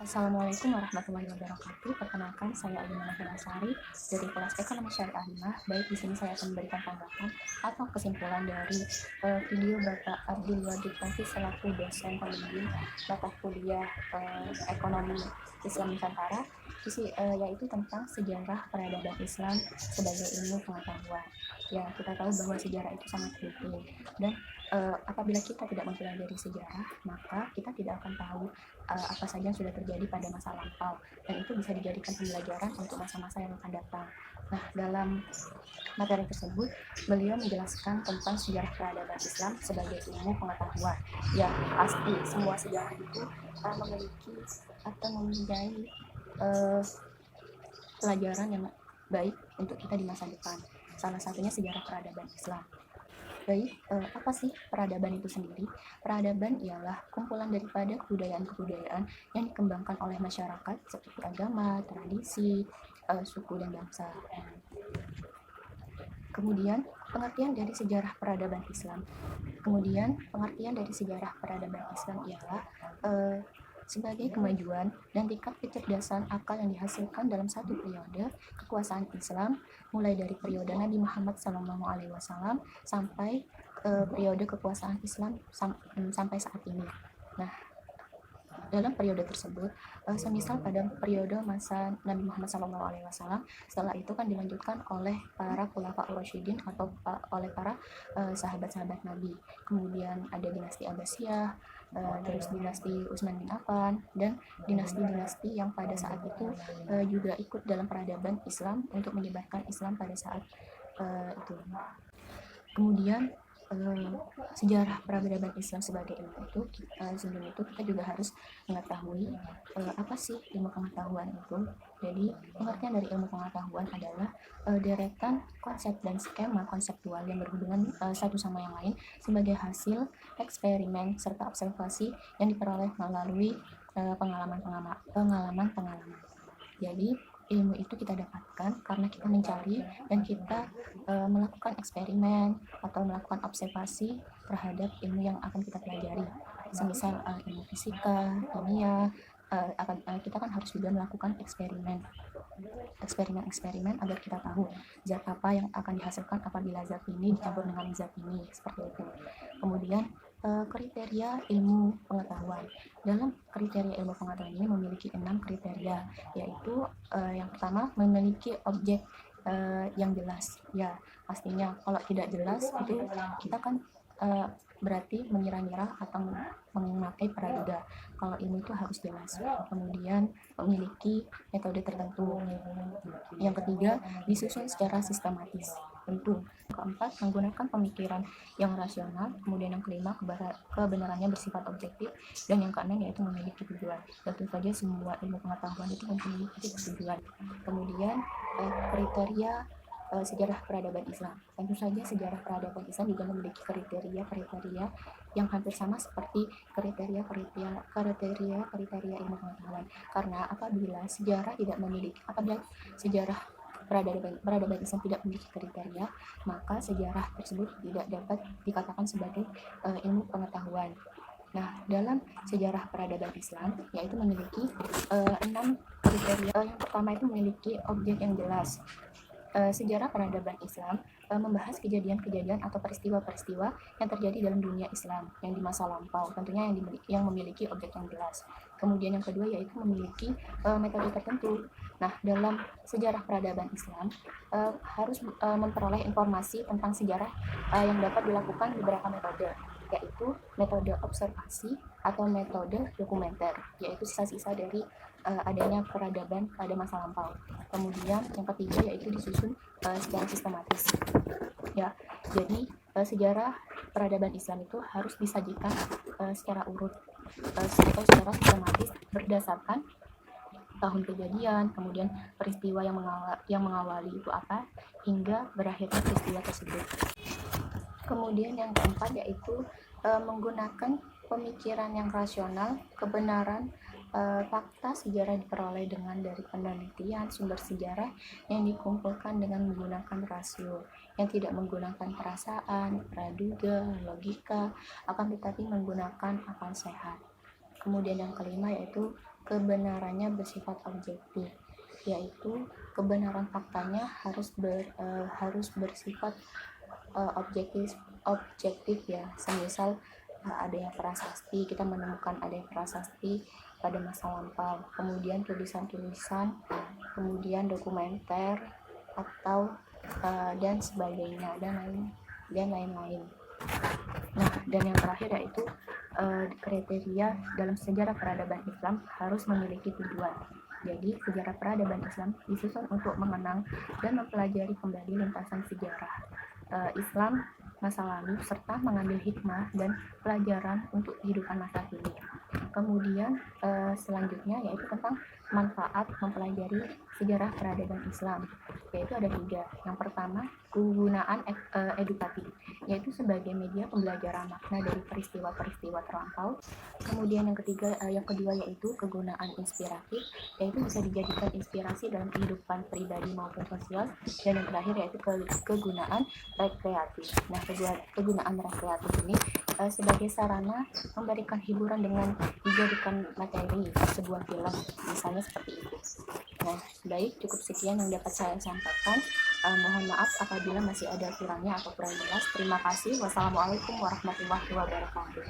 Assalamualaikum warahmatullahi wabarakatuh. Perkenalkan, saya Alina Nasari dari kelas Ekonomi Syariah 5. Baik, di sini saya akan memberikan tanggapan atau kesimpulan dari video Bapak Abdul Wadid Taufik selaku dosen pembimbing mata kuliah Ekonomi Islam Nusantara, yaitu tentang sejarah peradaban Islam sebagai ilmu pengetahuan. Ya, kita tahu bahwa sejarah itu sangat penting dan apabila kita tidak mempelajari sejarah, maka kita tidak akan tahu apa saja yang sudah terjadi pada masa lampau, dan itu bisa dijadikan pembelajaran untuk masa-masa yang akan datang. Nah, dalam materi tersebut, beliau menjelaskan tentang sejarah peradaban Islam sebagai ilmu pengetahuan. Ya, pasti semua sejarah itu memiliki atau mempunyai pelajaran yang baik untuk kita di masa depan. Salah satunya sejarah peradaban Islam. Baik, apa sih peradaban itu sendiri? Peradaban ialah kumpulan daripada kebudayaan-kebudayaan yang dikembangkan oleh masyarakat seperti agama, tradisi, suku, dan bangsa. Kemudian, pengertian dari sejarah peradaban Islam. Ialah sebagai kemajuan dan tingkat kecerdasan akal yang dihasilkan dalam satu periode kekuasaan Islam, mulai dari periode Nabi Muhammad SAW sampai periode kekuasaan Islam sampai saat ini. Nah, dalam periode tersebut, semisal pada periode masa Nabi Muhammad SAW, setelah itu kan dilanjutkan oleh para khulafa Rasyidin atau oleh para sahabat-sahabat Nabi. Kemudian ada dinasti Abbasiyah, terus dinasti Utsman bin Affan, dan dinasti-dinasti yang pada saat itu juga ikut dalam peradaban Islam untuk menyebarkan Islam pada saat itu. Kemudian sejarah peradaban Islam sebagai ilmu itu, sebelum itu kita juga harus mengetahui apa sih ilmu pengetahuan itu. Jadi pengertian dari ilmu pengetahuan adalah deretan konsep dan skema konseptual yang berhubungan satu sama yang lain sebagai hasil eksperimen serta observasi yang diperoleh melalui pengalaman. Jadi ilmu itu kita dapatkan karena kita mencari dan kita melakukan eksperimen atau melakukan observasi terhadap ilmu yang akan kita pelajari. Semisal ilmu fisika, kimia, kita kan harus juga melakukan eksperimen agar kita tahu zat apa yang akan dihasilkan apabila zat ini dicampur dengan zat ini, seperti itu. Kemudian kriteria ilmu pengetahuan. Dalam kriteria ilmu pengetahuan ini memiliki 6 kriteria, yaitu yang pertama memiliki objek yang jelas. Ya, pastinya kalau tidak jelas itu kita kan berarti mengira-ngira atau memakai praduga. Kalau ilmu itu harus jelas. Kemudian memiliki metode tertentu. Yang ketiga, disusun secara sistematis. Tentu. Keempat, menggunakan pemikiran yang rasional. Kemudian yang kelima, kebenarannya bersifat objektif. Dan yang keenam yaitu memiliki tujuan. Tentu saja semua ilmu pengetahuan itu memiliki tujuan. Kemudian kriteria sejarah peradaban Islam. Tentu saja sejarah peradaban Islam juga memiliki kriteria yang hampir sama seperti kriteria ilmu pengetahuan. Karena apabila sejarah peradaban Islam tidak memiliki kriteria, maka sejarah tersebut tidak dapat dikatakan sebagai ilmu pengetahuan. Nah, dalam sejarah peradaban Islam, yaitu memiliki 6 kriteria. Yang pertama itu memiliki objek yang jelas. Sejarah peradaban Islam membahas kejadian-kejadian atau peristiwa-peristiwa yang terjadi dalam dunia Islam yang di masa lampau, tentunya yang memiliki objek yang jelas. Kemudian yang kedua yaitu memiliki metode tertentu. Nah, dalam sejarah peradaban Islam harus memperoleh informasi tentang sejarah yang dapat dilakukan beberapa metode, yaitu metode observasi atau metode dokumenter, yaitu sisa-sisa dari adanya peradaban pada masa lampau. Kemudian yang ketiga yaitu disusun secara sistematis. Ya, jadi sejarah peradaban Islam itu harus disajikan secara urut atau secara sistematis berdasarkan tahun kejadian, kemudian peristiwa yang mengawali itu apa, hingga berakhirnya peristiwa tersebut. Kemudian yang keempat yaitu menggunakan pemikiran yang rasional. Kebenaran fakta sejarah diperoleh dari penelitian sumber sejarah yang dikumpulkan dengan menggunakan rasio, yang tidak menggunakan perasaan, praduga, logika, akan tetapi menggunakan akal sehat. Kemudian yang kelima yaitu kebenarannya bersifat objektif, yaitu kebenaran faktanya harus bersifat objektif ya. Semisal adanya prasasti, kita menemukan adanya prasasti pada masa lampau, kemudian tulisan-tulisan, kemudian dokumenter atau dan sebagainya dan lain-lain. Nah, dan yang terakhir yaitu kriteria dalam sejarah peradaban Islam harus memiliki tujuan. Jadi, sejarah peradaban Islam disusun untuk mengenang dan mempelajari kembali lintasan sejarah Islam masa lalu serta mengambil hikmah dan pelajaran untuk kehidupan masa kini. Kemudian selanjutnya yaitu tentang manfaat mempelajari sejarah peradaban Islam, yaitu ada 3. Yang pertama, kegunaan edukatif, yaitu sebagai media pembelajaran makna dari peristiwa-peristiwa terlampau. Kemudian yang kedua yaitu kegunaan inspiratif, yaitu bisa dijadikan inspirasi dalam kehidupan pribadi maupun sosial. Dan yang terakhir yaitu kegunaan rekreatif. Nah, kegunaan rekreatif ini sebagai sarana memberikan hiburan dengan dijadikan materi sebuah film, misalnya seperti itu. Nah, baik, cukup sekian yang dapat saya sampaikan. Mohon maaf apabila masih ada kurangnya atau kurang jelas. Terima kasih. Wassalamualaikum warahmatullahi wabarakatuh.